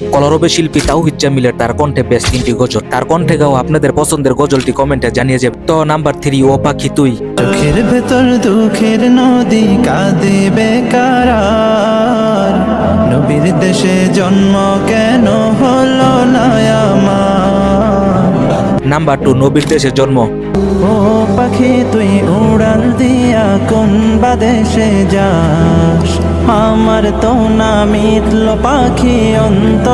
কলরবে শিল্পী তাওহিদ জামিলের তার কণ্ঠে বেশ 3টি গজল। তার কণ্ঠে গাও আপনাদের পছন্দের গজলটি কমেন্টে জানিয়ে যাবে। তো নাম্বার 3, ও পাখি তুই। চোখের ভেতর দুঃখের নদী কাঁদে বেকার, নবীর দেশে জন্ম কেন হলো না আমার। নাম্বার 2, নবীর দেশে জন্ম। ও পাখি তুই উড়াল দিয়া কোন বাদেশে যাস, আমার তো না মিটল পাখি অন্ত।